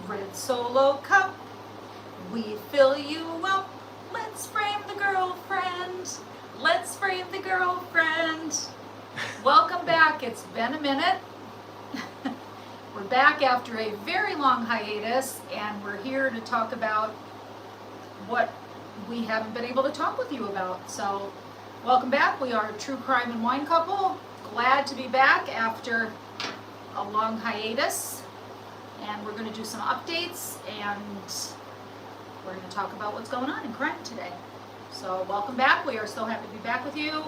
Red Solo cup, we fill you up. Let's frame the girlfriend. Let's frame the girlfriend. Welcome back. It's been a minute. We're back after a very long hiatus, and we're here to talk about what we haven't been able to talk with you about. So, welcome back. We are a true crime and wine couple. Glad to be back after a long hiatus. And we're going to do some updates, and we're going to talk about what's going on in crime today. So welcome back. We are so happy to be back with you.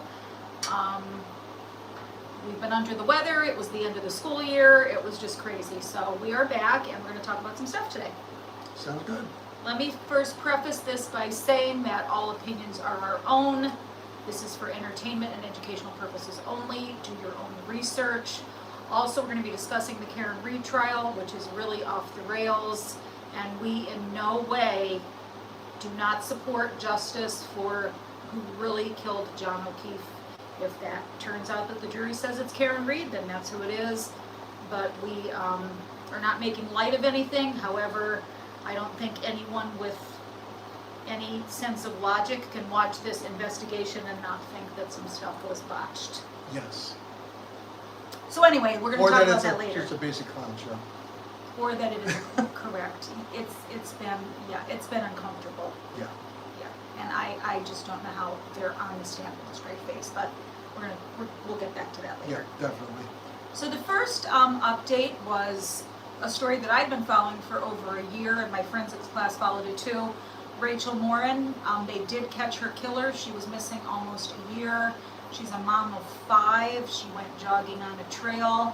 We've been under the weather. It was the end of the school year. It was just crazy. So we are back, and we're going to talk about some stuff today. Sounds good. Let me first preface this by saying that all opinions are our own. This is for entertainment and educational purposes only. Do your own research. Also, we're going to be discussing the Karen Reed trial, which is really off the rails, and we in no way do not support justice for who really killed John O'Keefe. If that turns out that the jury says it's Karen Reed, then that's who it is. But we are not making light of anything. However, I don't think anyone with any sense of logic can watch this investigation and not think that some stuff was botched. Yes. So anyway, we're going to talk about that later. Or that it's just a basic clown show. Or that it is correct. It's been uncomfortable. Yeah. Yeah. And I just don't know how they're on the stand with a straight face, but we'll get back to that later. Yeah, definitely. So the first update was a story that I've been following for over a year, and my forensics class followed it too. Rachel Morin, they did catch her killer. She was missing almost a year. She's a mom of 5. She went jogging on a trail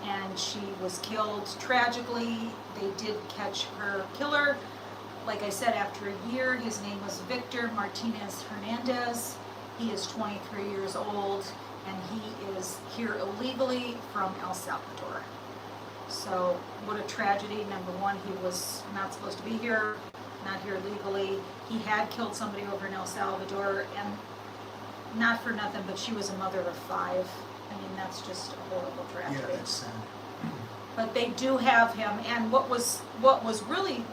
and she was killed tragically. They did catch her killer. Like I said, after a year. His name was Victor Martinez Hernandez. He is 23 years old and he is here illegally from El Salvador. So what a tragedy. Number one, he was not supposed to be here, not here legally. He had killed somebody over in El Salvador, and not for nothing, but she was a mother of 5. I mean, that's just a horrible tragedy. Yeah, that's sad. But they do have him, and what was really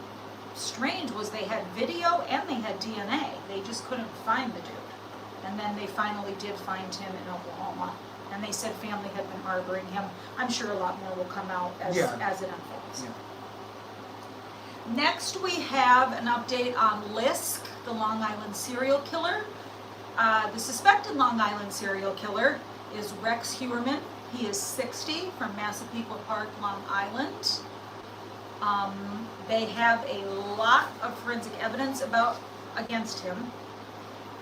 strange was they had video and they had DNA. They just couldn't find the dude. And then they finally did find him in Oklahoma. And they said family had been harboring him. I'm sure a lot more will come out as it unfolds. Yeah. Next, we have an update on LISK, the Long Island serial killer. The suspected Long Island serial killer is Rex Heuermann. He is 60, from Massapequa Park, Long Island. They have a lot of forensic evidence against him,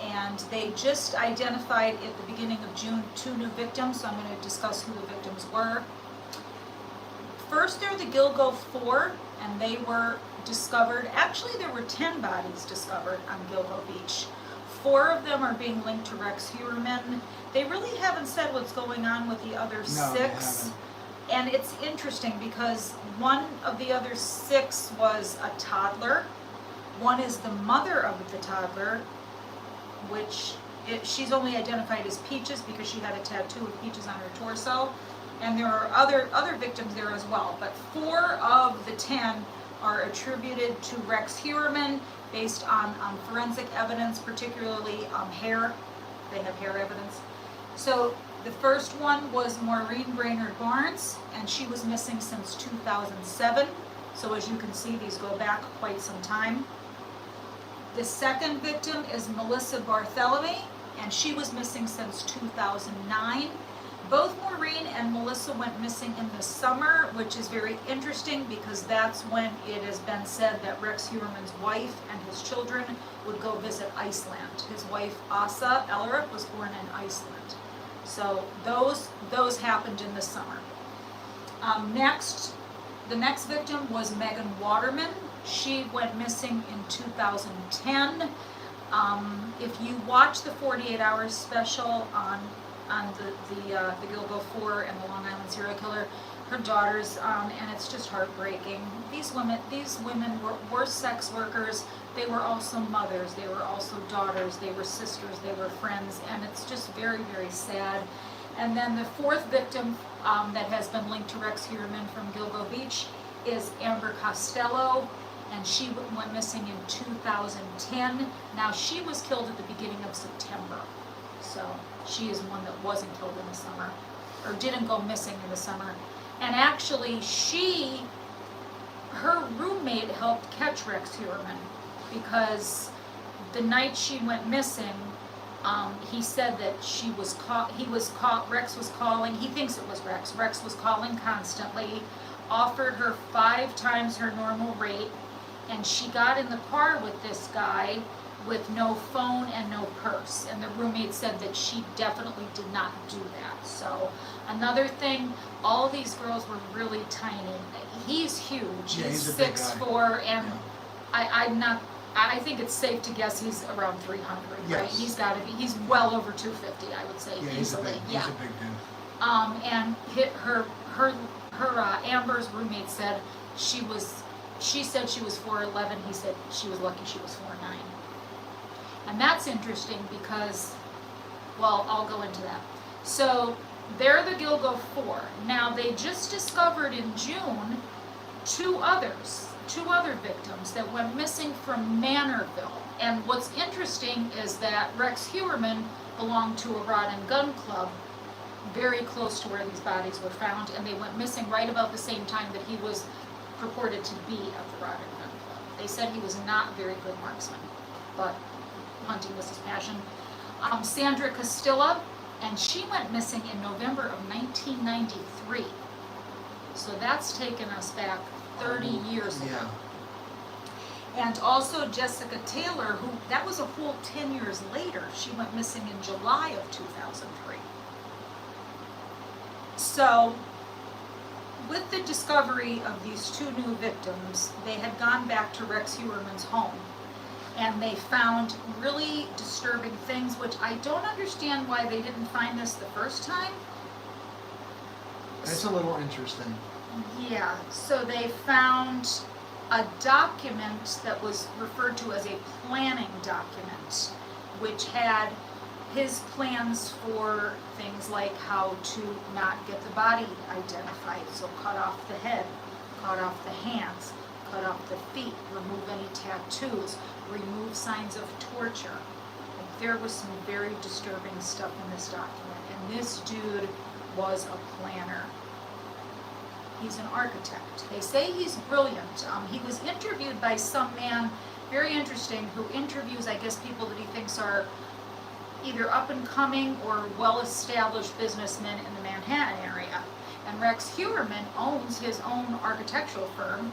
and they just identified at the beginning of June 2 new victims, so I'm going to discuss who the victims were. First, they're the Gilgo 4, and they were discovered. Actually, there were 10 bodies discovered on Gilgo Beach. 4 of them are being linked to Rex Heuermann. They really haven't said what's going on with the other 6. They haven't. And it's interesting because one of the other 6 was a toddler. One is the mother of the toddler, which she's only identified as Peaches because she had a tattoo of Peaches on her torso. And there are other victims there as well. But 4 of the 10 are attributed to Rex Heuermann based on forensic evidence, particularly hair. They have hair evidence. So the first one was Maureen Brainerd Barnes, and she was missing since 2007. So as you can see, these go back quite some time. The second victim is Melissa Barthélemy, and she was missing since 2009. Both Maureen and Melissa went missing in the summer, which is very interesting because that's when it has been said that Rex Heuermann's wife and his children would go visit Iceland. His wife, Asa Ellerup, was born in Iceland. So those happened in the summer. The next victim was Megan Waterman. She went missing in 2010. If you watch the 48 Hours special on the Gilgo 4 and the Long Island serial killer, her daughters, and it's just heartbreaking. These women were sex workers. They were also mothers. They were also daughters. They were sisters. They were friends, and it's just very, very sad. And then the fourth victim that has been linked to Rex Heuermann from Gilgo Beach is Amber Costello, and she went missing in 2010. Now, she was killed at the beginning of September, so she is one that wasn't killed in the summer, or didn't go missing in the summer. And actually, her roommate helped catch Rex Heuermann, because the night she went missing, he said that Rex was calling, he thinks it was Rex was calling constantly, offered her 5 times her normal rate, and she got in the car with this guy with no phone and no purse, and the roommate said that she definitely did not do that. So another thing, all these girls were really tiny. He's huge. Yeah, he's he's a big 6'4", and Yeah. I think it's safe to guess he's around 300, right? Yes. He's got to be. He's well over 250, I would say, Yeah, easily. he's a big dude. And Amber's roommate said she said she was 4'11". He said she was lucky she was 4'9". And that's interesting because, well, I'll go into that. So they're the Gilgo 4. Now, they just discovered in June two other victims that went missing from Manorville. And what's interesting is that Rex Heuermann belonged to a rod and gun club very close to where these bodies were found, and they went missing right about the same time that he was purported to be at the rod and gun club. They said he was not a very good marksman, but hunting was his passion. Sandra Castilla, and she went missing in November of 1993. So that's taken us back 30 years ago. Yeah. And also Jessica Taylor, who, that was a whole 10 years later. She went missing in July of 2003. So, with the discovery of these 2 new victims, they had gone back to Rex Heuermann's home, and they found really disturbing things, which I don't understand why they didn't find this the first time. That's a little interesting. Yeah, so they found a document that was referred to as a planning document, which had his plans for things like how to not get the body identified. So cut off the head, cut off the hands, cut off the feet, remove any tattoos, remove signs of torture. Like, there was some very disturbing stuff in this document, and this dude was a planner. He's an architect. They say he's brilliant. He was interviewed by some man, very interesting, who interviews, I guess, people that he thinks are either up and coming or well-established businessmen in the Manhattan area. And Rex Heuermann owns his own architectural firm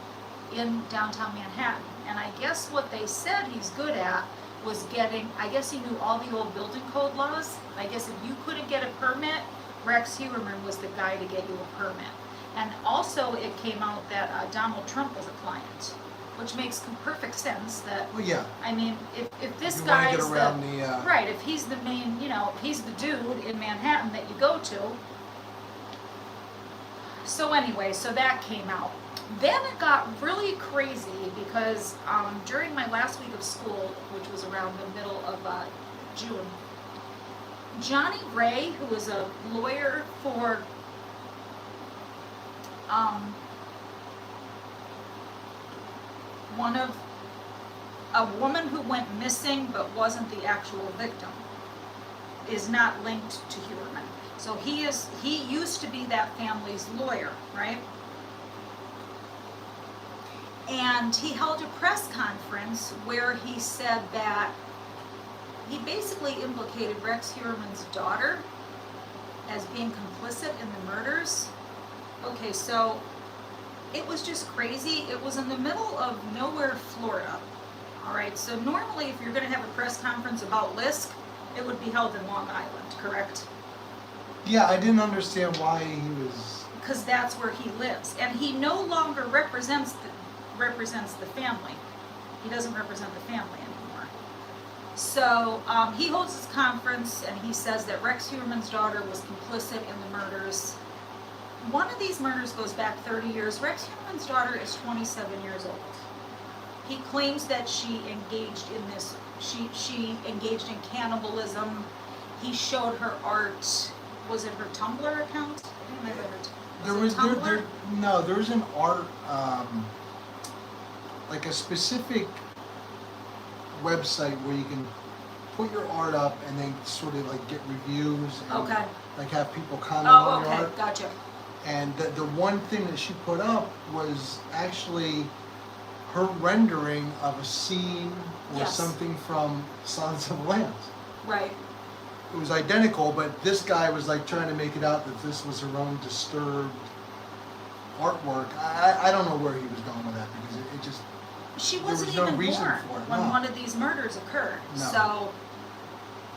in downtown Manhattan. And I guess what they said he's good at was I guess he knew all the old building code laws. I guess if you couldn't get a permit, Rex Heuermann was the guy to get you a permit. And also it came out that Donald Trump was a client, which makes perfect sense that, Well, yeah. I mean, if this You guy want to is get around right, if he's the main, if he's the dude in Manhattan that you go to. So anyway, so that came out. Then it got really crazy because during my last week of school, which was around the middle of June, Johnny Ray, who was a lawyer for a woman who went missing but wasn't the actual victim, is not linked to Heuermann. So he used to be that family's lawyer, right? And he held a press conference where he said that he basically implicated Rex Heuermann's daughter as being complicit in the murders. Okay, so it was just crazy. It was in the middle of nowhere, Florida. All right, so normally if you're going to have a press conference about LISK, it would be held in Long Island, correct? Yeah, I didn't understand why he was... Because that's where he lives. And he no longer represents the family. He doesn't represent the family anymore. So he holds his conference and he says that Rex Heuermann's daughter was complicit in the murders. One of these murders goes back 30 years. Rex Heuermann's daughter is 27 years old. He claims that she engaged in this, she engaged in cannibalism. He showed her art. Was it her Tumblr account? I think it might have been her There it was Tumblr? no, there was an art like a specific website where you can put your art up and then sort of like get reviews and Okay. like have people comment Oh, on your okay, art. gotcha. And the one thing that she put up was actually her rendering of a scene or Yes. something from Silence of the Lambs. Right. It was identical, but this guy was like trying to make it out that this was her own disturbed artwork. I don't know where he was going with that because it just She there wasn't was no even reason born for it, when no. one of these murders occurred. No. So,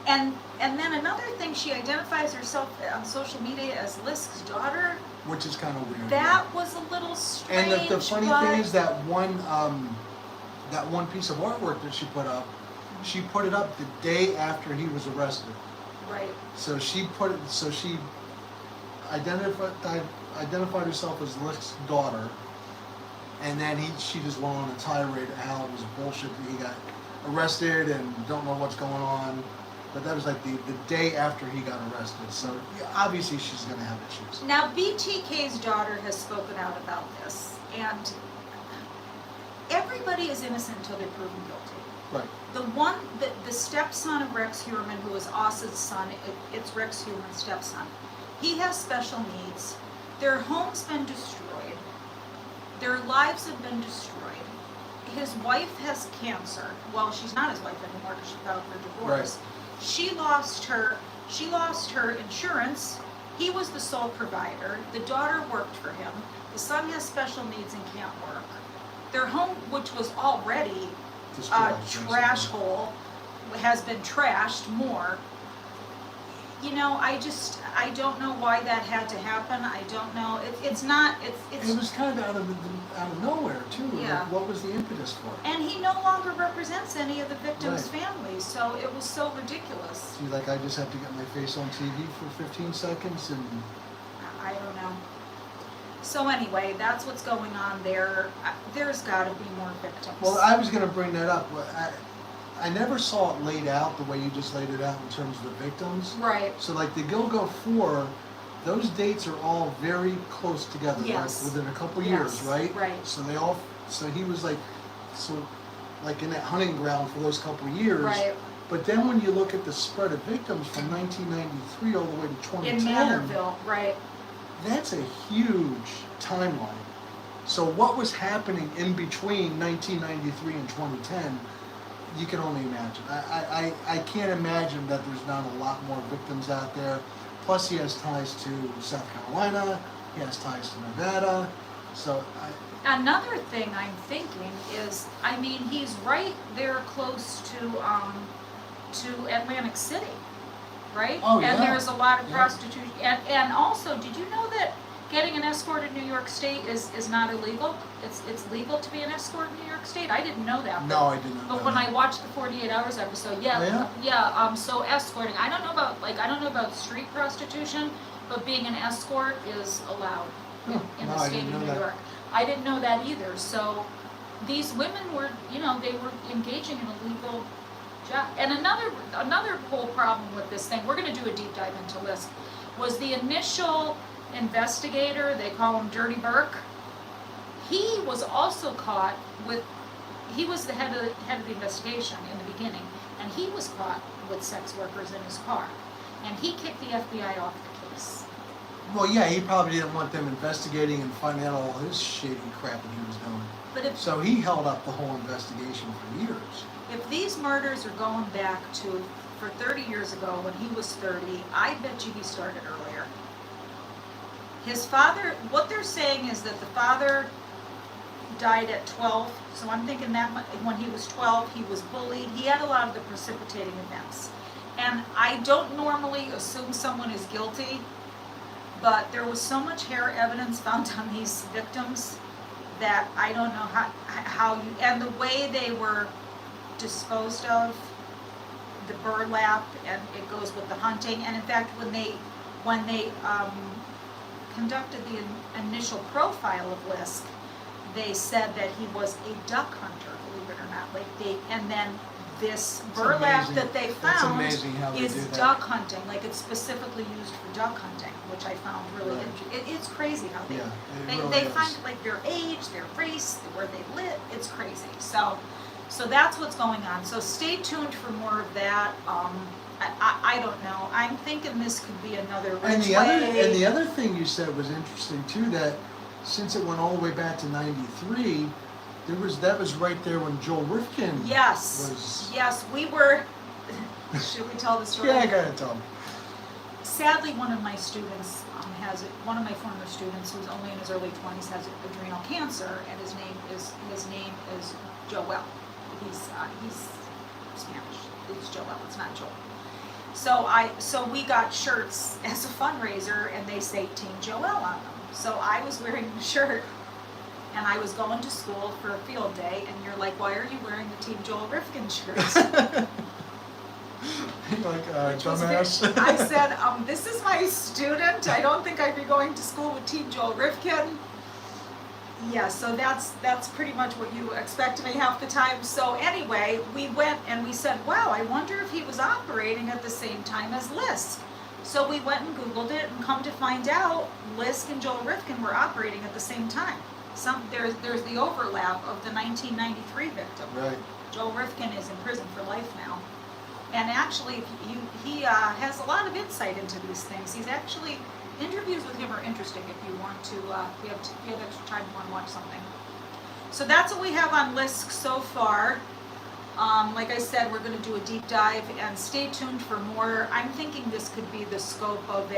and then another thing, she identifies herself on social media as LISK's daughter. which is kind of weird. That was a little strange. And the funny but thing is that one piece of artwork that she put up, she put it up the day after he was arrested. right. So she put it. So she identified herself as Lisk's daughter, and then she just went on a tirade of how it was bullshit that he got arrested and don't know what's going on. But that was like the day after he got arrested. So yeah, obviously she's gonna have issues. Now, BTK's daughter has spoken out about this, and everybody is innocent until they're proven guilty. Right. The stepson of Rex Heuermann, who is Osa's son, it's Rex Heuermann's stepson. He has special needs. Their home's been destroyed. Their lives have been destroyed. His wife has cancer. Well, she's not his wife anymore because she filed for divorce. Right. She lost her insurance. He was the sole provider. The daughter worked for him. The son has special needs and can't work. Their home, which was already a Destroyed, trash basically. hole, has been trashed more. You know, I don't know why that had to happen. I don't know. It's It was kind of out of nowhere too. Yeah. Like, what was the impetus for it? and he no longer represents any of the victims' Right. families, so it was so ridiculous. She's like, I just have to get my face on TV for 15 seconds and I don't know. So anyway, that's what's going on there. There's got to be more victims. well, I was going to bring that up. But I never saw it laid out the way you just laid it out in terms of the victims. Right. So like the Gilgo 4, those dates are all very close together, Yes. like within a couple Yes, years, right? right. So he was like in that hunting ground for those couple years. Right. But then when you look at the spread of victims from 1993 all the way to 2010, In Manorville, right. that's a huge timeline. So what was happening in between 1993 and 2010, you can only imagine. I can't imagine that there's not a lot more victims out there. Plus he has ties to South Carolina, he has ties to Nevada. So Another thing I'm thinking is, I mean, he's right there close to Atlantic City, right? Oh, And yeah. there's a lot of Yeah. prostitution. And also, did you know that getting an escort in New York State is not illegal? It's legal to be an escort in New York State? I didn't know that. no, I didn't know But when that. I watched the 48 Hours episode, Oh, yeah? so escorting. I don't know about street prostitution, but being an escort is allowed in No, the I state didn't of know New that. York. I didn't know that either. So these women were, they were engaging in a legal job. And another whole problem with this thing, we're going to do a deep dive into LISK, was the initial investigator, they call him Dirty Burke. He was also caught he was the head of the investigation in the beginning, and he was caught with sex workers in his car. And he kicked the FBI off the case. Well, yeah, he probably didn't want them investigating and finding out all his shady crap that he was doing. But So he held up the whole investigation for years. if these murders are going back for 30 years ago when he was 30, I bet you he started earlier. His father, what they're saying is that the father died at 12, so I'm thinking that when he was 12, he was bullied. He had a lot of the precipitating events. And I don't normally assume someone is guilty, but there was so much hair evidence found on these victims that I don't know how you, and the way they were disposed of, the burlap, and it goes with the hunting. And in fact, when they conducted the initial profile of LISK, they said that he was a duck hunter, believe it or not. And then this burlap amazing. that they That's found amazing how they is do that. duck hunting, like it's specifically used for duck hunting, which I found really Right. interesting. It's crazy how they, Yeah, it they, really they is. find like their age, their race, where they live, it's crazy. So that's what's going on. So stay tuned for more of that. I don't know. I'm thinking this could be another And Ridgeway. the other thing you said was interesting too, that since it went all the way back to '93, that was right there when Joel Rifkin Yes, was. yes, we were. Should we tell the story? Yeah, I gotta tell him. Sadly, one of my students one of my former students, who's only in his early 20s, has adrenal cancer, and his name is Joel. He's Spanish. It's Joel. It's not Joel. So we got shirts as a fundraiser, and they say Team Joel on them. So I was wearing the shirt, and I was going to school for a field day, and you're like, why are you wearing the Team Joel Rifkin shirt? Like, Which was dumbass. I said, this is my student. I don't think I'd be going to school with Team Joel Rifkin. Yeah, so that's pretty much what you expect of me half the time. So anyway, we went and we said, wow, I wonder if he was operating at the same time as LISK. So we went and Googled it, and come to find out, LISK and Joel Rifkin were operating at the same time. There's the overlap of the 1993 victim. Right. Joel Rifkin is in prison for life now. And actually, he has a lot of insight into these things. He's actually, interviews with him are interesting if you want to, if you have extra time and want to watch something. So that's what we have on LISK so far. Like I said, we're going to do a deep dive, and stay tuned for more. I'm thinking this could be the scope of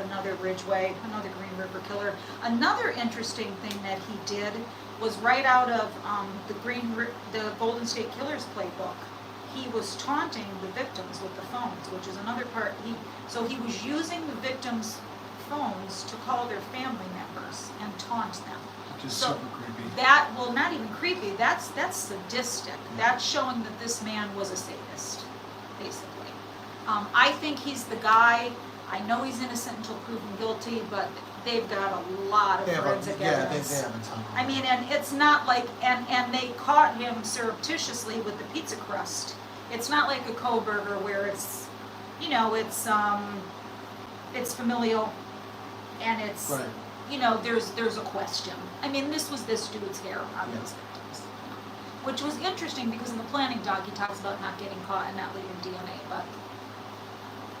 another Ridgeway, another Green River Killer. Another interesting thing that he did was right out of the Golden State Killers playbook. He was taunting the victims with the phones, which is another part. So he was using the victims' phones to call their family members and taunt them. Which is So super creepy. not even creepy. That's sadistic. That's showing that this man was a sadist, basically. I think he's the guy. I know he's innocent until proven guilty, but they've got a lot of forensic evidence. They have a ton. I mean, and it's not like, and they caught him surreptitiously with the pizza crust. It's not like a Kohberger where it's, it's familial, and it's, Right. there's a question. I mean, this was this dude's hair on those victims, which was interesting because in the planning doc he talks about not getting caught and not leaving DNA, but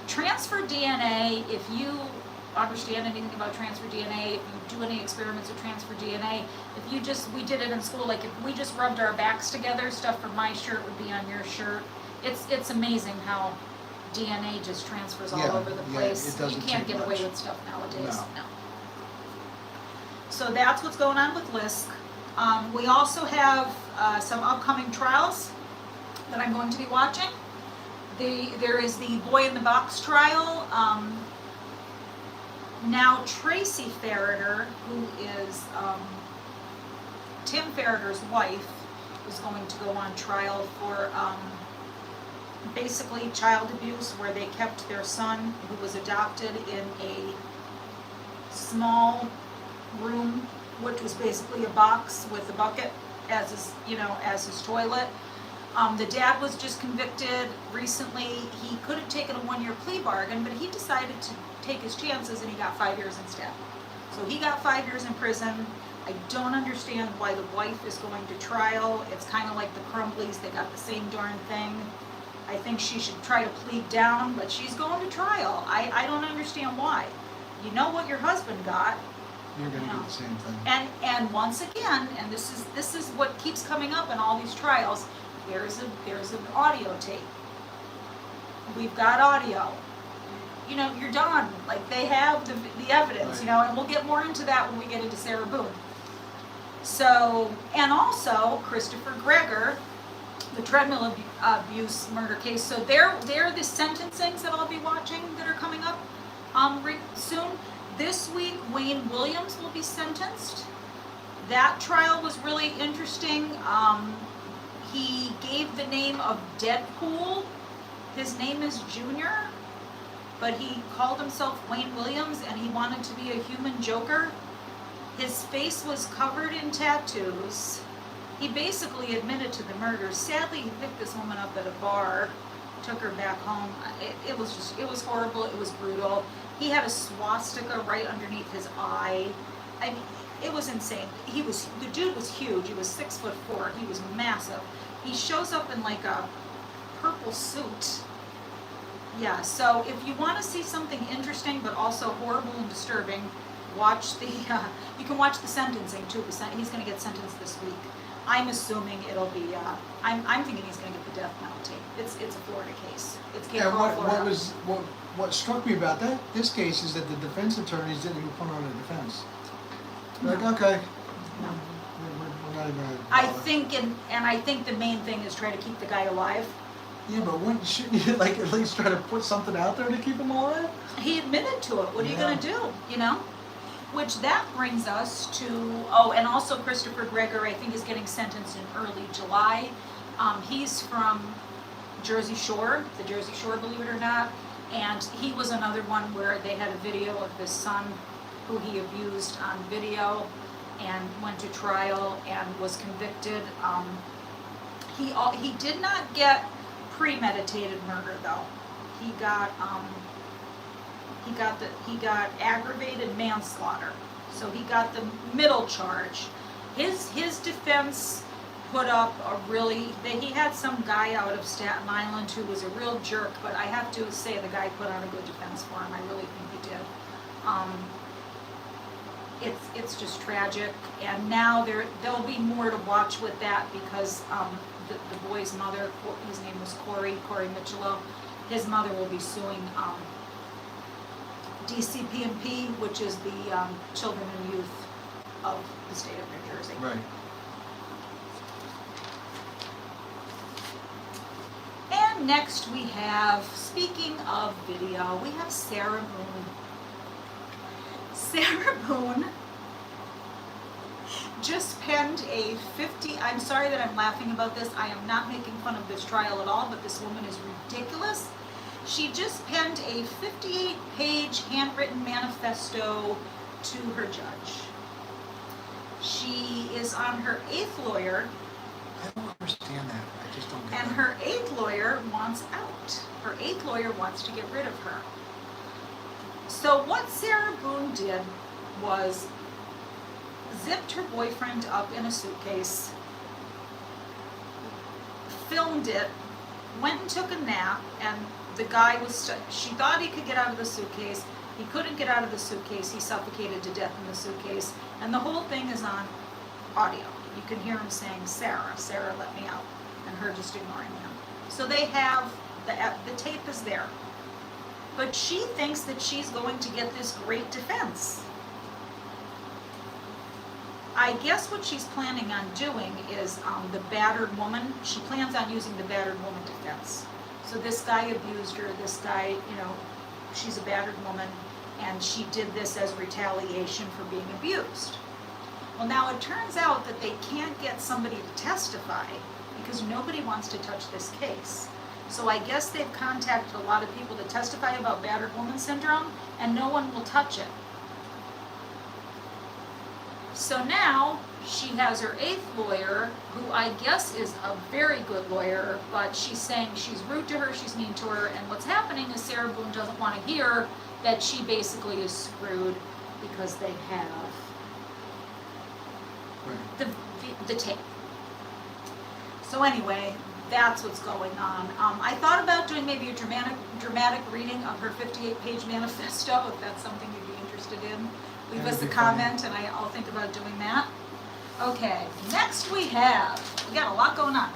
transfer DNA, if you understand anything about transfer DNA, if you do any experiments with transfer DNA, we did it in school, like if we just rubbed our backs together, stuff from my shirt would be on your shirt. It's amazing how DNA just transfers all over the place. It doesn't You can't take get away much. with stuff nowadays. No. So that's what's going on with LISK. We also have some upcoming trials that I'm going to be watching. There is the Boy in the Box trial. Now Tracy Ferreter, who is Tim Ferreter's wife, is going to go on trial for basically child abuse, where they kept their son, who was adopted, in a small room, which was basically a box with a bucket as his toilet. The dad was just convicted recently. He could have taken a 1-year plea bargain, but he decided to take his chances, and he got 5 years instead. So he got 5 years in prison. I don't understand why the wife is going to trial. It's kind of like the Crumbleys. They got the same darn thing. I think she should try to plead down, but she's going to trial. I don't understand why. You know what your husband got. You're going to do the same thing. And once again, and this is what keeps coming up in all these trials, there's an audio tape. We've got audio. You're done. Like, they have the evidence, Right. and we'll get more into that when we get into Sarah Boone. So, and also Christopher Greger, the treadmill abuse murder case. So they're the sentencings that I'll be watching that are coming up soon. This week, Wayne Williams will be sentenced. That trial was really interesting. He gave the name of Deadpool. His name is Junior, but he called himself Wayne Williams, and he wanted to be a human Joker. His face was covered in tattoos. he basically admitted to the murder. Sadly, he picked this woman up at a bar, took her back home. It was horrible, it was brutal. He had a swastika right underneath his eye. I mean, it was insane. The dude was huge, he was 6'4", he was massive. He shows up in like a purple suit. Yeah, so if you want to see something interesting but also horrible and disturbing, watch the, you can watch the sentencing too. He's going to get sentenced this week. I'm assuming it'll be, I'm thinking he's going to get the death penalty. It's a Florida case. It's Cape Coral, Florida. What struck me about this case is that the defense attorneys didn't even put on a defense. Like, okay, No. we're not even gonna I bother. think, and I think the main thing is try to keep the guy alive. Yeah, but shouldn't you like at least try to put something out there to keep him alive? He admitted to it. What are you Yeah. going to do? You know? Which that brings us to, oh, and also Christopher Greger, I think, is getting sentenced in early July. He's from Jersey Shore, the Jersey Shore, believe it or not. And he was another one where they had a video of his son who he abused on video and went to trial and was convicted. He did not get premeditated murder though. He got aggravated manslaughter. So he got the middle charge. His defense put up he had some guy out of Staten Island who was a real jerk, but I have to say the guy put on a good defense for him. I really think he did. It's just tragic, and now there'll be more to watch with that because the boy's mother, his name was Corey Michello, his mother will be suing DCP&P, which is the Children and Youth of the state of New Jersey. Right. And next we have, speaking of video, we have Sarah Boone. Sarah Boone just penned I'm sorry that I'm laughing about this. I am not making fun of this trial at all, but this woman is ridiculous. She just penned a 58-page handwritten manifesto to her judge. She is on her 8th lawyer. I don't understand that. I just don't get And it. her 8th lawyer wants out. Her 8th lawyer wants to get rid of her. So what Sarah Boone did was zipped her boyfriend up in a suitcase, filmed it, went and took a nap, and the guy she thought he could get out of the suitcase. He couldn't get out of the suitcase. He suffocated to death in the suitcase. And the whole thing is on audio. You can hear him saying, Sarah, let me out, and her just ignoring him. So they have, the tape is there. But she thinks that she's going to get this great defense. I guess what she's planning on doing is the battered woman. She plans on using the battered woman defense. So this guy abused her, she's a battered woman, and she did this as retaliation for being abused. Well, now it turns out that they can't get somebody to testify because nobody wants to touch this case. So I guess they've contacted a lot of people to testify about battered woman syndrome, and no one will touch it. So now she has her 8th lawyer, who I guess is a very good lawyer, but she's saying she's rude to her, she's mean to her, and what's happening is Sarah Boone doesn't want to hear that she basically is screwed because they have Right. the tape. So anyway, that's what's going on. I thought about doing maybe a dramatic reading of her 58-page manifesto, if that's something you'd be interested in. Leave us a That'd be comment and I'll think about doing that. Okay, next we got a lot going on.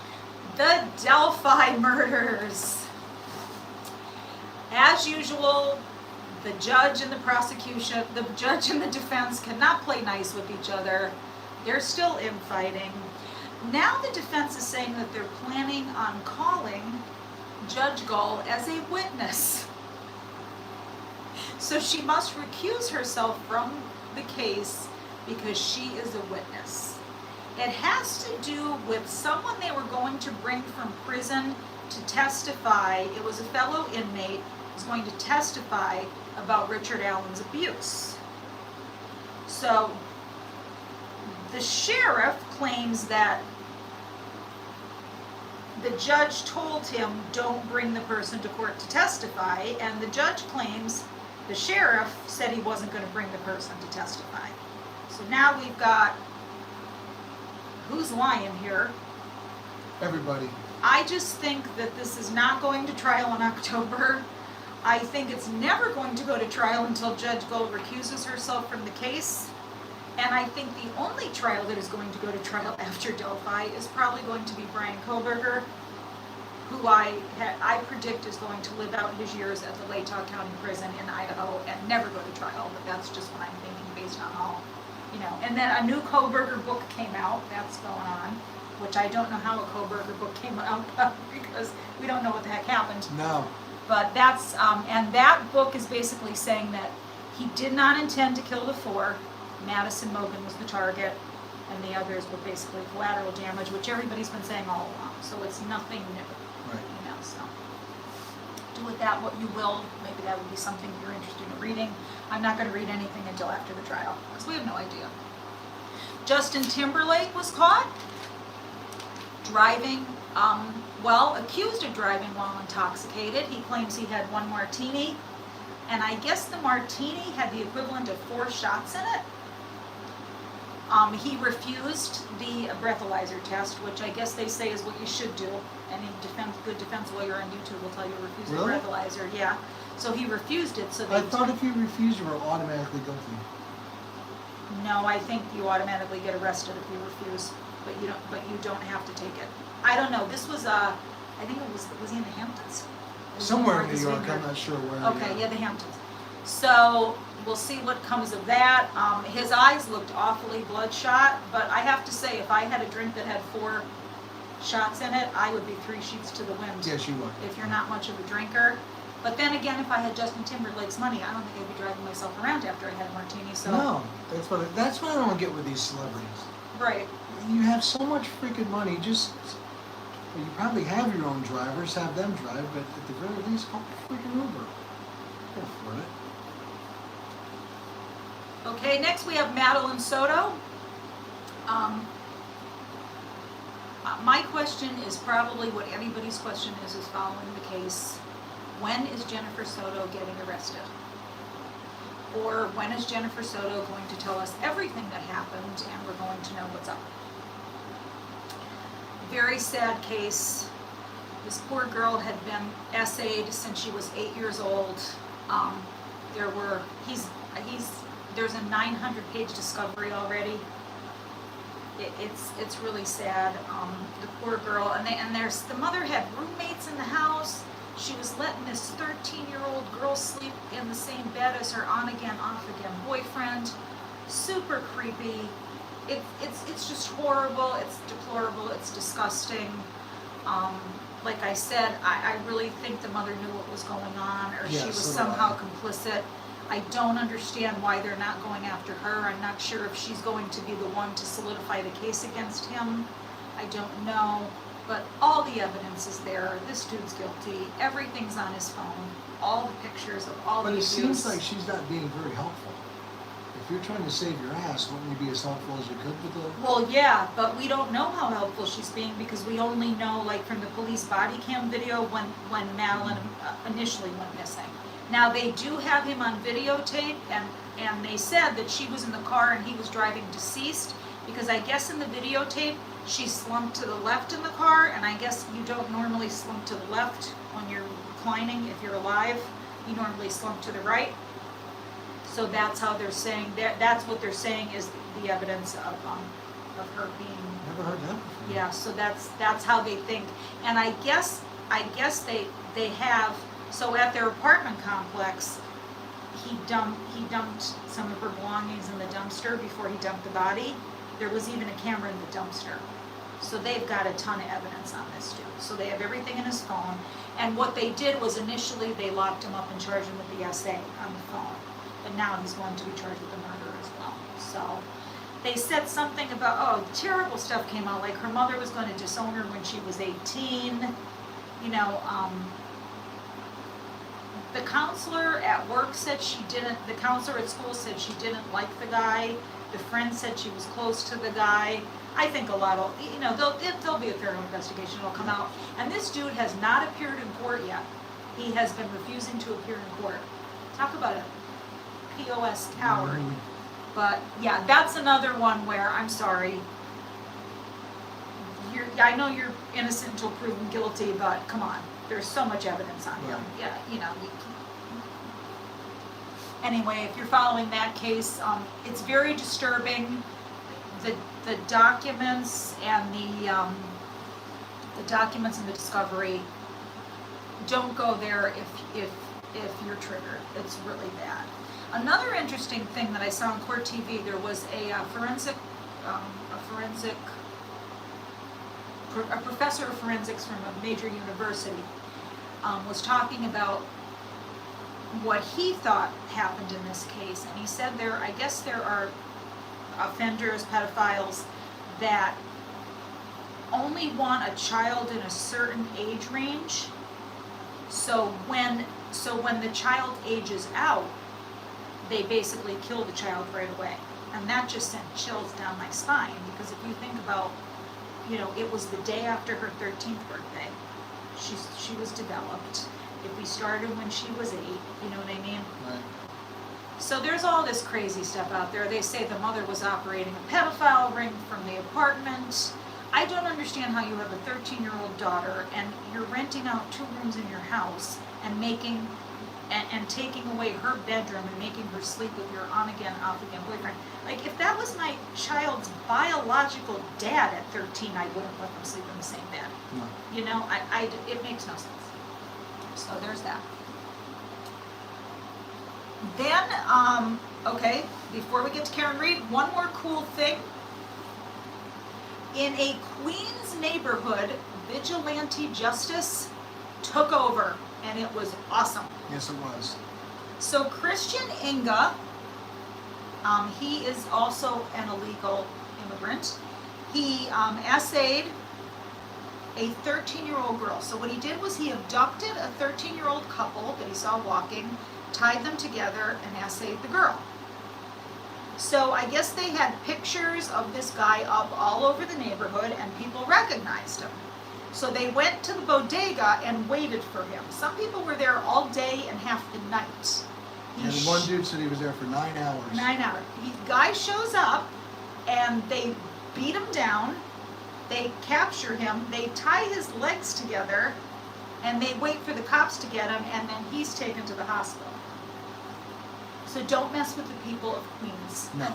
The Delphi murders. As usual, the judge and the prosecution, the judge and the defense cannot play nice with each other. They're still infighting. Now the defense is saying that they're planning on calling Judge Gull as a witness. So she must recuse herself from the case because she is a witness. It has to do with someone they were going to bring from prison to testify. It was a fellow inmate who was going to testify about Richard Allen's abuse. So the sheriff claims that the judge told him, don't bring the person to court to testify, and the judge claims the sheriff said he wasn't going to bring the person to testify. So now we've got, who's lying here? Everybody. I just think that this is not going to trial in October. I think it's never going to go to trial until Judge Gold recuses herself from the case. And I think the only trial that is going to go to trial after Delphi is probably going to be Brian Koberger, who I predict is going to live out his years at the Latah County Prison in Idaho and never go to trial. But that's just what I'm thinking based on all, And then a new Koberger book came out. That's going on, which I don't know how a Koberger book came out because we don't know what the heck happened. No. But that's, and that book is basically saying that he did not intend to kill the four. Madison Mogan was the target, and the others were basically collateral damage, which everybody's been saying all along. So it's nothing new, Right. So do with that what you will. Maybe that would be something you're interested in reading. I'm not going to read anything until after the trial, because we have no idea. Justin Timberlake was caught driving, accused of driving while intoxicated. He claims he had one martini, and I guess the martini had the equivalent of 4 shots in it. He refused the breathalyzer test, which I guess they say is what you should do. Any good defense lawyer on YouTube will tell you to refuse the breathalyzer. Yeah. So he refused it. So I thought if you refused, you were automatically guilty. No, I think you automatically get arrested if you refuse, but you don't have to take it. I don't know. This was I think it was he in the Hamptons? Somewhere in New York, I'm not sure where. Okay, yeah, the Hamptons. So we'll see what comes of that. His eyes looked awfully bloodshot, but I have to say, if I had a drink that had 4 shots in it, I would be 3 sheets to the wind. Yes, you would. If you're not much of a drinker. But then again, if I had Justin Timberlake's money, I don't think I'd be driving myself around after I had a martini. So no, that's what I don't get with these celebrities. Right. You have so much freaking money, you probably have your own drivers, have them drive, but at the very least, call a freaking Uber. Go for it. Okay, next we have Madeline Soto. My question is probably what everybody's question is following the case. When is Jennifer Soto getting arrested? Or when is Jennifer Soto going to tell us everything that happened and we're going to know what's up? Very sad case. This poor girl had been essayed since she was 8 years old. There's a 900-page discovery already. It's really sad. The poor girl, and the mother had roommates in the house. She was letting this 13-year-old girl sleep in the same bed as her on-again, off-again boyfriend. Super creepy. It's just horrible. It's deplorable. It's disgusting. Like I said, I really think the mother knew what was going on, or she was somehow complicit. I don't understand why they're not going after her. I'm not sure if she's going to be the one to solidify the case against him. I don't know. But all the evidence is there. This dude's guilty. Everything's on his phone. All the pictures of all the abuse. But it seems like she's not being very helpful. If you're trying to save your ass, wouldn't you be as helpful as you could with the... Well, yeah, but we don't know how helpful she's being because we only know, like, from the police body cam video when Madeline initially went missing. Now, they do have him on videotape, and they said that she was in the car and he was driving deceased, because I guess in the videotape, she slumped to the left in the car, and I guess you don't normally slump to the left when you're reclining if you're alive. You normally slump to the right. So that's how they're saying, that's what they're saying is the evidence of her being... Never heard that before. Yeah, so that's how they think. And I guess they have... So at their apartment complex, he dumped some of her belongings in the dumpster before he dumped the body. There was even a camera in the dumpster. So they've got a ton of evidence on this dude. So they have everything in his phone. And what they did was initially they locked him up and charged him with the SA on the phone. But now he's going to be charged with the murder as well. So they said something about, terrible stuff came out. Like her mother was going to disown her when she was 18. The counselor at work said she didn't, the counselor at school said she didn't like the guy. The friend said she was close to the guy. I think a lot of, there'll be a thorough investigation, it'll come out. And this dude has not appeared in court yet. He has been refusing to appear in court. Talk about a POS coward. But yeah, that's another one where, I'm sorry, I know you're innocent until proven guilty, but come on, there's so much evidence on him. Yeah, Anyway, if you're following that case, it's very disturbing. The documents and the documents and the discovery, don't go there if you're triggered. It's really bad. Another interesting thing that I saw on Court TV, there was a professor of forensics from a major university was talking about what he thought happened in this case, and he said I guess there are offenders, pedophiles, that only want a child in a certain age range. So when the child ages out, they basically kill the child right away. And that just sent chills down my spine, because if you think about, it was the day after her 13th birthday. She was developed. If we started when she was 8, you know what I mean? Right. So there's all this crazy stuff out there. They say the mother was operating a pedophile ring from the apartment. I don't understand how you have a 13-year-old daughter and you're renting out 2 rooms in your house and taking away her bedroom and making her sleep with your on-again, off-again boyfriend. Like, if that was my child's biological dad at 13, I wouldn't let them sleep in the same bed. No. It makes no sense. So there's that. Then, okay, before we get to Karen Reed, one more cool thing. In a Queens neighborhood, vigilante justice took over, and it was awesome. Yes, it was. So Christian Inga, he is also an illegal immigrant. He essayed a 13-year-old girl. So what he did was he abducted a 13-year-old couple that he saw walking, tied them together, and essayed the girl. So I guess they had pictures of this guy up all over the neighborhood, and people recognized him. So they went to the bodega and waited for him. Some people were there all day and half the night. And one dude said he was there for 9 hours. 9 hours. The guy shows up, and they beat him down. They capture him. They tie his legs together, and they wait for the cops to get him, and then he's taken to the hospital. So don't mess with the people of Queens. No.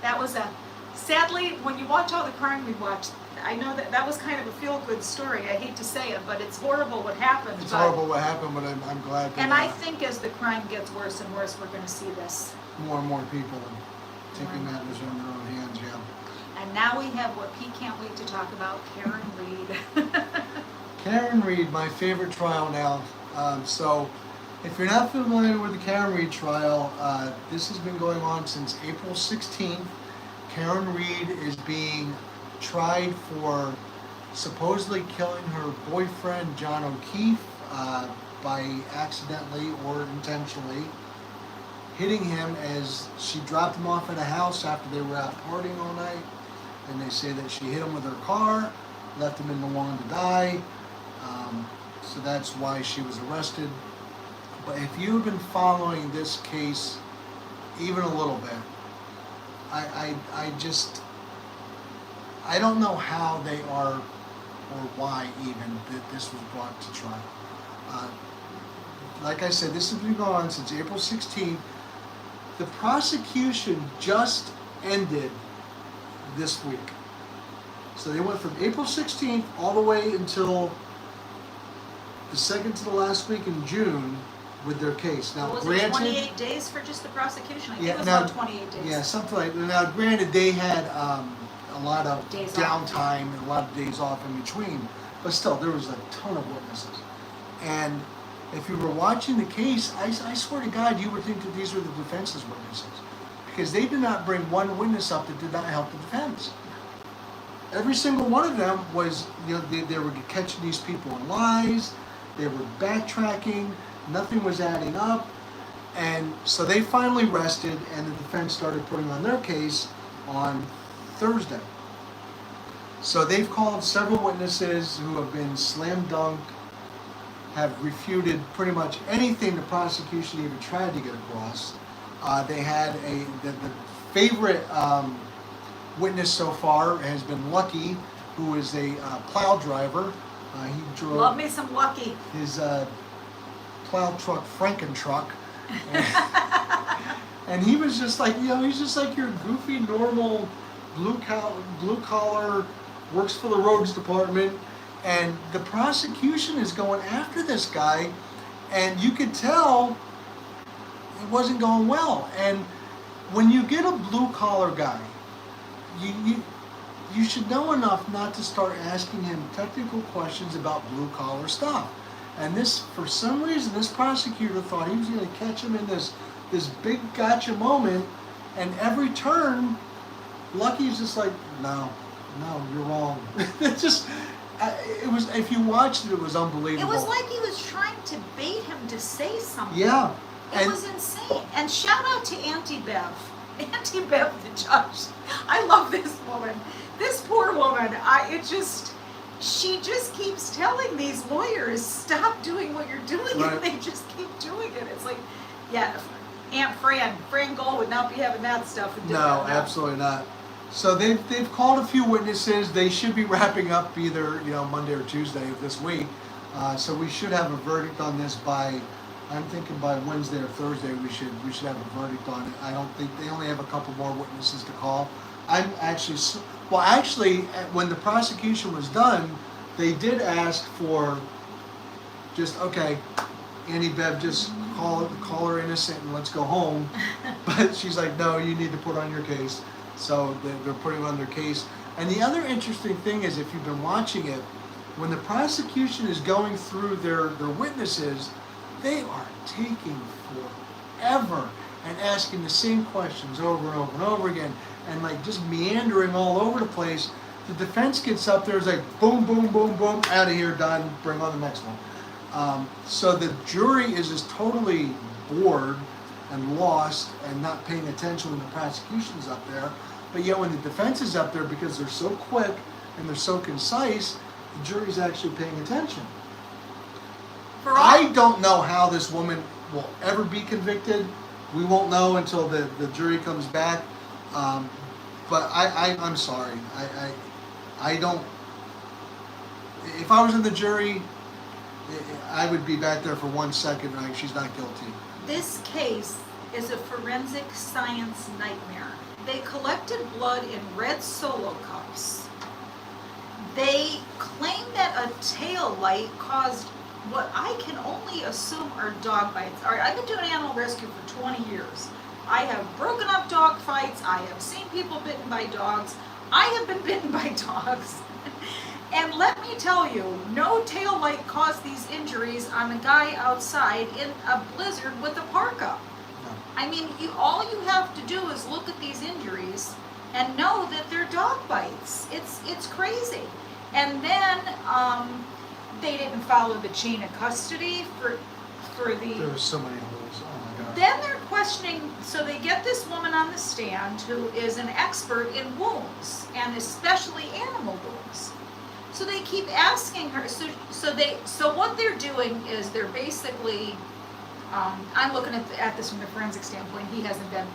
That was sadly, when you watch all the crime we watched, I know that was kind of a feel-good story. I hate to say it, but it's horrible what happened. It's horrible what happened, but I'm glad that... And I think as the crime gets worse and worse, we're going to see this. More and more people taking matters in their own hands, yeah. And now we have what Pete can't wait to talk about, Karen Reed. Karen Reed, my favorite trial now. So, if you're not familiar with the Karen Reed trial, this has been going on since April 16th. Karen Reed is being tried for supposedly killing her boyfriend, John O'Keefe, by accidentally or intentionally hitting him as she dropped him off at a house after they were out partying all night. And they say that she hit him with her car, left him in the lawn to die. So that's why she was arrested. But if you've been following this case even a little bit, I don't know how they are or why even that this was brought to trial. Like I said, this has been going on since April 16th. The prosecution just ended this week. So they went from April 16th all the way until the second to the last week in June with their case. Now, was granted, it 28 days for just the prosecution? I think it was now, about 28 days. Yeah, something like that. Now, granted, they had a lot of Days downtime and a lot of days off in between, but still, there was a ton of witnesses. And if you were watching the case, I swear to God, you would think that these were the defense's witnesses, because they did not bring one witness up that did not help the defense. Every single one of them was, they were catching these people in lies. They were backtracking. Nothing was adding up. And so they finally rested, and the defense started putting on their case on Thursday. So they've called several witnesses who have been slam dunk, have refuted pretty much anything the prosecution even tried to get across. They had the favorite witness so far has been Lucky, who is a plow driver. He drove Love me some Lucky. his plow truck, Frankentruck. And he was just like, he's just like your goofy, normal, blue collar, works for the roads department. And the prosecution is going after this guy, and you could tell it wasn't going well. And when you get a blue collar guy, you should know enough not to start asking him technical questions about blue collar stuff. And this, for some reason, this prosecutor thought he was going to catch him in this big gotcha moment, and every turn, Lucky's just like, no, you're wrong. It just, it was, if you watched it, it was unbelievable. It was like he was trying to bait him to say something. Yeah. It was insane. And shout out to Auntie Bev. Auntie Bev, the judge. I love this woman. This poor woman, she just keeps telling these lawyers, stop doing what you're doing, right. And they just keep doing it. It's like, yeah, Aunt Fran Gold would not be having that stuff. No, absolutely not. So they've called a few witnesses. They should be wrapping up either Monday or Tuesday of this week. So we should have a verdict on this by, I'm thinking by Wednesday or Thursday we should have a verdict on it. I don't think they only have a couple more witnesses to call. Actually, when the prosecution was done, they did ask for just, okay, Annie Bev, just call her innocent and let's go home. But she's like, no, you need to put on your case. So they're putting on their case. And the other interesting thing is, if you've been watching it, when the prosecution is going through their witnesses, they are taking forever and asking the same questions over and over and over again, and like just meandering all over the place. The defense gets up there, is like boom, boom, boom, boom, out of here, done, bring on the next one. So the jury is just totally bored and lost and not paying attention when the prosecution's up there. But yet when the defense is up there, because they're so quick and they're so concise, the jury's actually paying attention. I don't know how this woman will ever be convicted. We won't know until the jury comes back. But I'm sorry. I don't. If I was in the jury, I would be back there for 1 second and she's not guilty. This case is a forensic science nightmare. They collected blood in red Solo cups. They claim that a tail light caused what I can only assume are dog bites. All right, I've been doing animal rescue for 20 years. I have broken up dog fights. I have seen people bitten by dogs. I have been bitten by dogs. And let me tell you, no tail light caused these injuries on a guy outside in a blizzard with a parka. I mean, all you have to do is look at these injuries and know that they're dog bites. It's crazy. And then they didn't follow the chain of custody for the. There were so many holes. Oh my God. Then they're questioning. So they get this woman on the stand who is an expert in wounds, and especially animal wounds. So they keep asking her. So what they're doing is they're basically. I'm looking at this from the forensic standpoint. He hasn't been.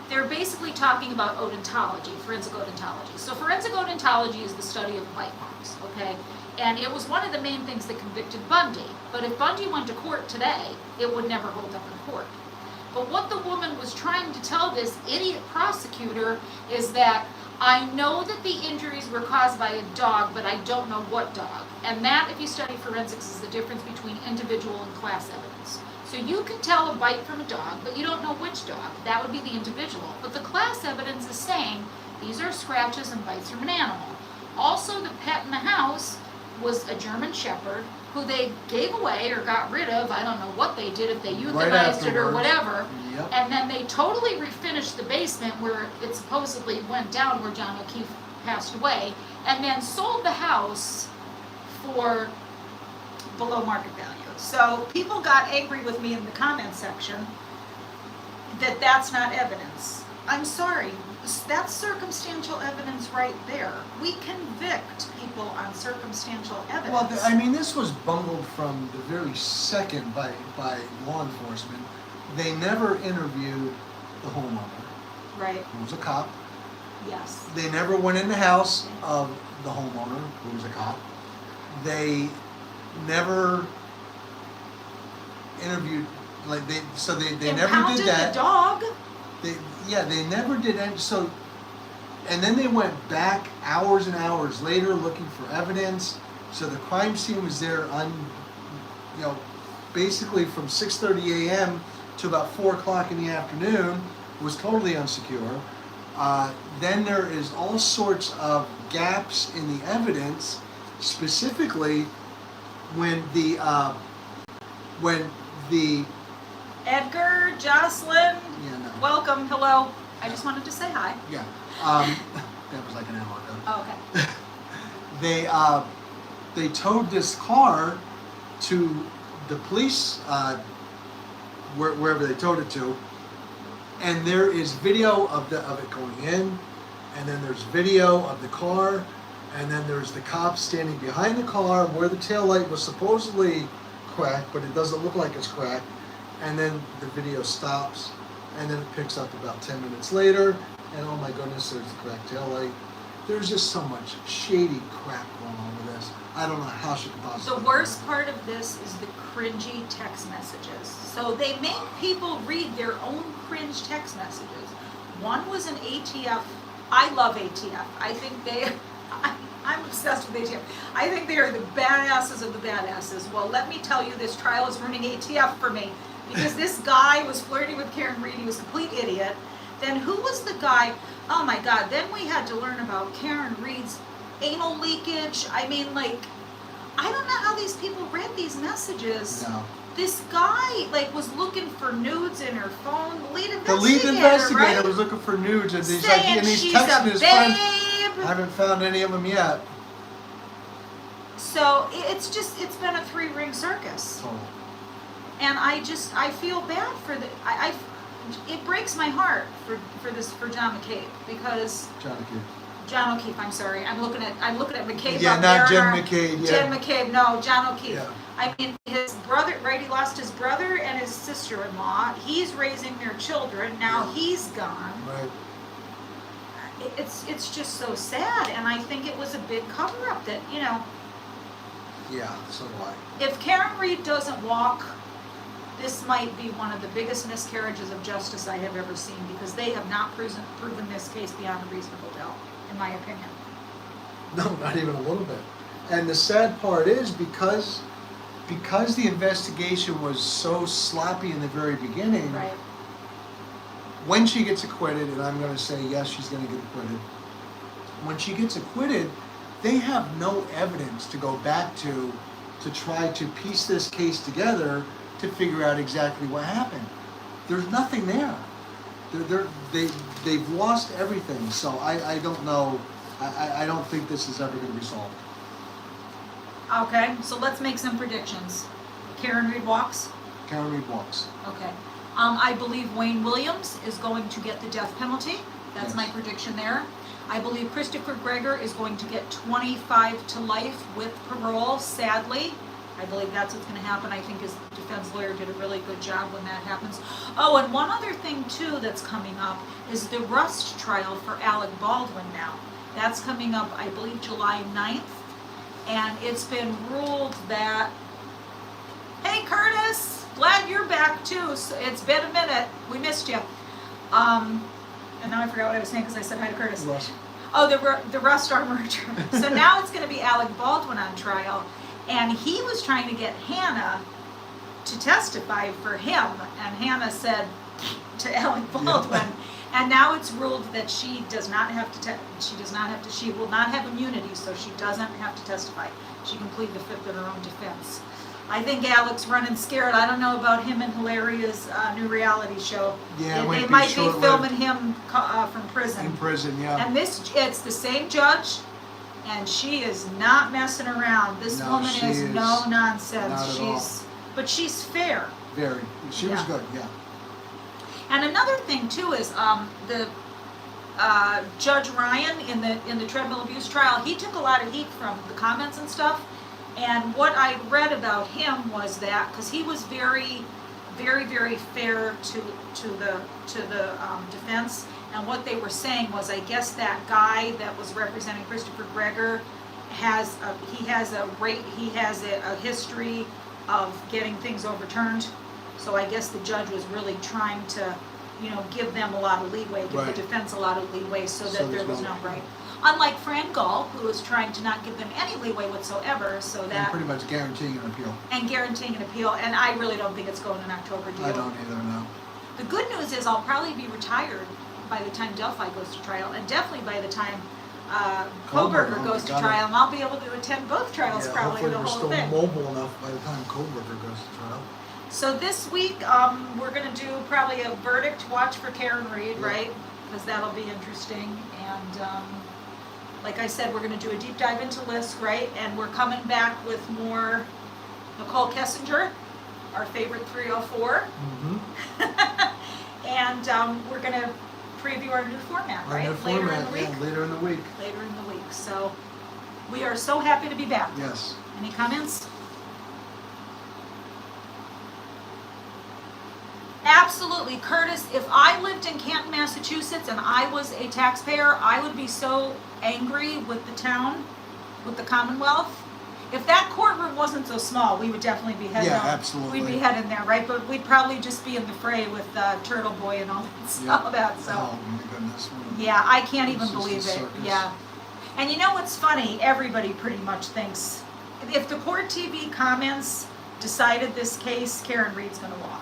They're basically talking about odontology, forensic odontology. So forensic odontology is the study of bite marks, okay? And it was one of the main things that convicted Bundy. But if Bundy went to court today, it would never hold up in court. But what the woman was trying to tell this idiot prosecutor is that I know that the injuries were caused by a dog, but I don't know what dog. And that, if you study forensics, is the difference between individual and class evidence. So you can tell a bite from a dog, but you don't know which dog. That would be the individual. But the class evidence is saying these are scratches and bites from an animal. Also, the pet in the house was a German Shepherd who they gave away or got rid of. I don't know what they did, if they euthanized it or whatever. Yep. And then they totally refinished the basement where it supposedly went down where John O'Keefe passed away, and then sold the house for below market value. So people got angry with me in the comment section that that's not evidence. I'm sorry, that's circumstantial evidence right there. We convict people on circumstantial evidence. Well, I mean, this was bungled from the very second by law enforcement. They never interviewed the homeowner, Right, who was a cop. yes. They never went in the house of the homeowner, who was a cop. They never interviewed, like they never Impounded did that. the dog. They never did any, so, and then they went back hours and hours later looking for evidence. So the crime scene was there basically from 6:30 a.m. to about 4 o'clock in the afternoon. It was totally unsecure. Then there is all sorts of gaps in the evidence, specifically when the Edgar, Jocelyn, welcome, hello. I just wanted to say hi. Yeah, that was like an hour ago. Oh, okay. They towed this car to the police, wherever they towed it to, and there is video of it going in, and then there's video of the car, and then there's the cops standing behind the car where the taillight was supposedly cracked, but it doesn't look like it's cracked, and then the video stops, and then it picks up about 10 minutes later, and oh my goodness, there's the cracked taillight. There's just so much shady crap going on with this. I don't know how she could possibly. The worst part of this is the cringy text messages. So they make people read their own cringe text messages. One was an ATF. I love ATF. I think I'm obsessed with ATF. I think they are the badasses of the badasses. Well, let me tell you, this trial is ruining ATF for me. Because this guy was flirting with Karen Reed. He was a complete idiot. Then who was the guy? Oh my God. Then we had to learn about Karen Reed's anal leakage. I mean, like, I don't know how these people read these messages. No. This guy, like, was looking for nudes in her phone. The lead investigator right? was looking for nudes, and he's saying like, and he's she's texting a his babe. friend. I haven't found any of them yet. So it's been a 3-ring circus. Oh. And I feel bad for it breaks my heart for John McCabe, because John O'Keefe, I'm sorry. I'm looking at McCabe. Yeah, up not there. Jen McCabe. Yeah. Jen McCabe, no, John O'Keefe. Yeah. I mean, his brother, right? He lost his brother and his sister-in-law. He's raising their children. Now he's gone. Right. It's just so sad, and I think it was a big cover-up that, Yeah, so do I. If Karen Reed doesn't walk, this might be one of the biggest miscarriages of justice I have ever seen, because they have not proven this case beyond a reasonable doubt, in my opinion. No, not even a little bit. And the sad part is because the investigation was so sloppy in the very beginning, Right. when she gets acquitted, and I'm going to say yes, she's going to get acquitted. When she gets acquitted, they have no evidence to go back to try to piece this case together to figure out exactly what happened. There's nothing there. They've lost everything. So I don't know. I don't think this is ever going to be solved. Okay, so let's make some predictions. Karen Reed walks. Karen Reed walks. Okay. I believe Wayne Williams is going to get the death penalty. That's Yes. my prediction there. I believe Christopher Greger is going to get 25 to life with parole, sadly. I believe that's what's going to happen. I think his defense lawyer did a really good job when that happens. Oh, and one other thing, too, that's coming up is the Rust trial for Alec Baldwin now. That's coming up, I believe, July 9th. And it's been ruled that, hey, Curtis, glad you're back, too. So it's been a minute. We missed you. And now I forgot what I was saying because I said hi to Curtis. Rust. Oh, the Rust armor. So now it's going to be Alec Baldwin on trial. And he was trying to get Hannah to testify for him. And Hannah said to Alec Baldwin. Yeah. And now it's ruled that she does not have to, she will not have immunity, so she doesn't have to testify. She can plead the fifth in her own defense. I think Alec's running scared. I don't know about him and Hilaria's new reality show. Yeah, They might be filming him from prison. In prison, yeah. And it's the same judge, and she is not messing around. This No, woman she is is no nonsense. not at all. but she's fair. Very. She was Yeah. good, yeah. And another thing too is the Judge Ryan in the treadmill abuse trial. He took a lot of heat from the comments and stuff. And what I read about him was that because he was very, very, very fair to the defense. And what they were saying was, I guess that guy that was representing Christopher Greger has a history of getting things overturned. So I guess the judge was really trying to, give them a lot of leeway, give the Right. defense a lot of leeway, so So that there there's was no- no right. Unlike Fran Gall, who was trying to not give them any leeway whatsoever, so And that pretty much guaranteeing an appeal. and guaranteeing an appeal. And I really don't think it's going in October deal. I don't either, no. The good news is I'll probably be retired by the time Delphi goes to trial, and definitely by the time Koberger goes to trial, and I'll be able to attend both trials, Yeah, probably the hopefully whole we're thing. still mobile enough by the time Koberger goes to trial. So this week, we're gonna do probably a verdict watch for Karen Reed, Yeah. right? Because that'll be interesting. And like I said, we're gonna do a deep dive into LISK, right? And we're coming back with more Nicole Kessinger, our favorite 304. Mm-hmm. And we're gonna preview our new format, Our right? new Later in format, the week. yeah, later in the week. Later in the week. So we are so happy to be back. Yes. Any comments? Absolutely, Curtis. If I lived in Canton, Massachusetts, and I was a taxpayer, I would be so angry with the town, with the Commonwealth. If that courtroom wasn't so small, we would definitely be heading Yeah, out. absolutely. We'd be heading there, right? But we'd probably just be in the fray with Turtle Boy and all Yeah. that. So. Oh my goodness. Yeah, I can't It's even just a believe it. circus. Yeah. And you know what's funny? Everybody pretty much thinks if the Court TV comments decided this case, Karen Reed's going to walk.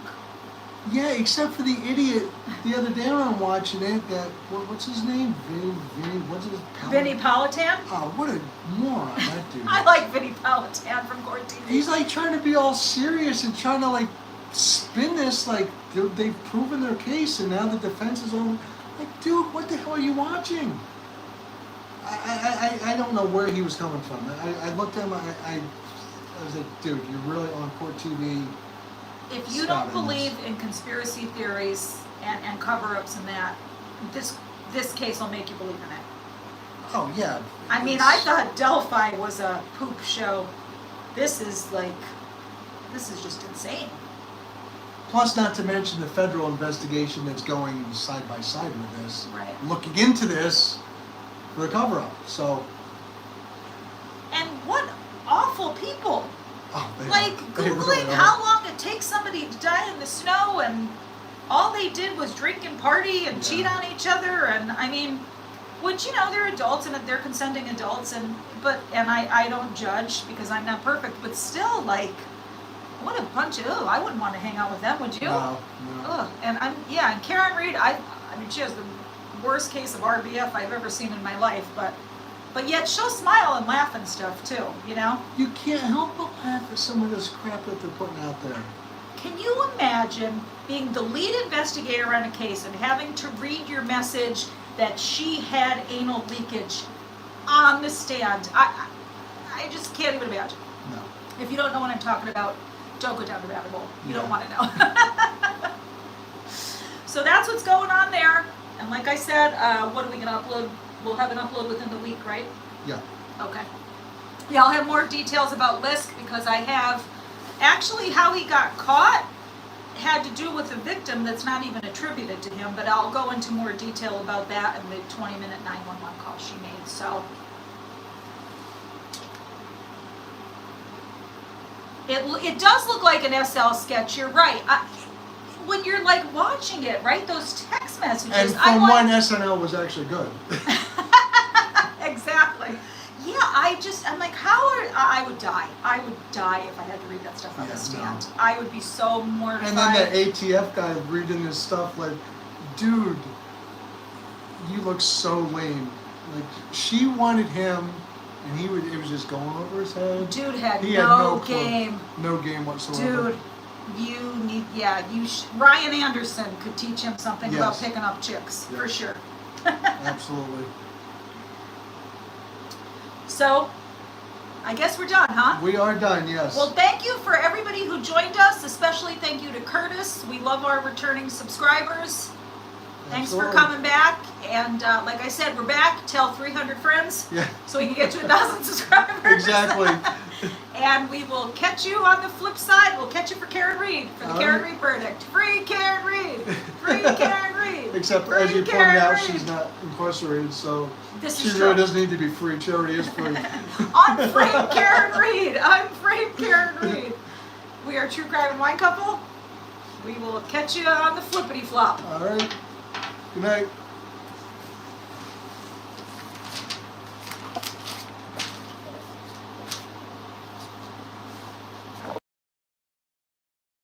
Yeah, except for the idiot the other day when I'm watching it, that, what's his name? Vinny, what's his Vinny Politan? Oh, what a moron that dude. I like Vinny Politan from Court TV. He's like trying to be all serious and trying to like spin this like they've proven their case and now the defense is on. Like, dude, what the hell are you watching? I don't know where he was coming from. I looked at him, I was like, dude, you're really on Court TV. If you Stop don't it. believe in conspiracy theories and cover-ups and that, this case will make you believe in it. Oh, yeah. I mean, I thought Delphi was a poop show. This is just insane. Plus, not to mention the federal investigation that's going side by side with this. Right. Looking into this for a cover-up. So, And what awful people. oh, they Like they Googling really are. how long it takes somebody to die in the snow, and all they did was drink and party and cheat on each other. And I mean, which, they're adults and they're consenting adults, and I don't judge because I'm not perfect, but still, like, what a bunch of, I wouldn't want to hang out with them, would you? No. Ugh. And and Karen Reed, I mean, she has the worst case of RBF I've ever seen in my life, but yet she'll smile and laugh and stuff too, You can't help but laugh at some of this crap that they're putting out there. Can you imagine being the lead investigator on a case and having to read your message that she had anal leakage on the stand? I just can't even imagine. No. If you don't know what I'm talking about, don't go down the rabbit hole. You don't Yeah. want to know. So that's what's going on there. And like I said, what are we going to upload? We'll have an upload within the week, right? Yeah. Okay. Yeah, I'll have more details about LISK because I have actually how he got caught had to do with a victim that's not even attributed to him, but I'll go into more detail about that in the 20-minute 911 call she made. So it does look like an SL sketch. You're right. When you're like watching it, right? Those text messages. And from one SNL was actually good. Exactly. Yeah, I'm like, I would die. I would die if I had to read that stuff on the stand. No. I would be so mortified. And then the ATF guy reading this stuff like, dude, you look so lame. Like, she wanted him, and it was just going over his head. Dude had He no clue. game. No game whatsoever. Dude, you need, Ryan Anderson could teach him something about Yes. picking up chicks, for Yes. sure. Absolutely. So, I guess we're done, huh? We are done, yes. Well, thank you for everybody who joined us, especially thank you to Curtis. We love our returning subscribers. Thanks for Absolutely. coming back. And like I said, we're back. Tell 300 friends Yeah. so we can get to 1,000 subscribers. Exactly. And we will catch you on the flip side. We'll catch you for Karen Reed, for the All Karen right. Reed verdict. Free Karen Reed. Free Karen Reed. Except Free as you pointed Karen out, Reed. she's not incarcerated, so This she is really true. doesn't need to be free. She already is free. I'm free Karen Reed. I'm free Karen Reed. We are True Crime and Wine Couple. We will catch you on the flippity flop. All right. Good night.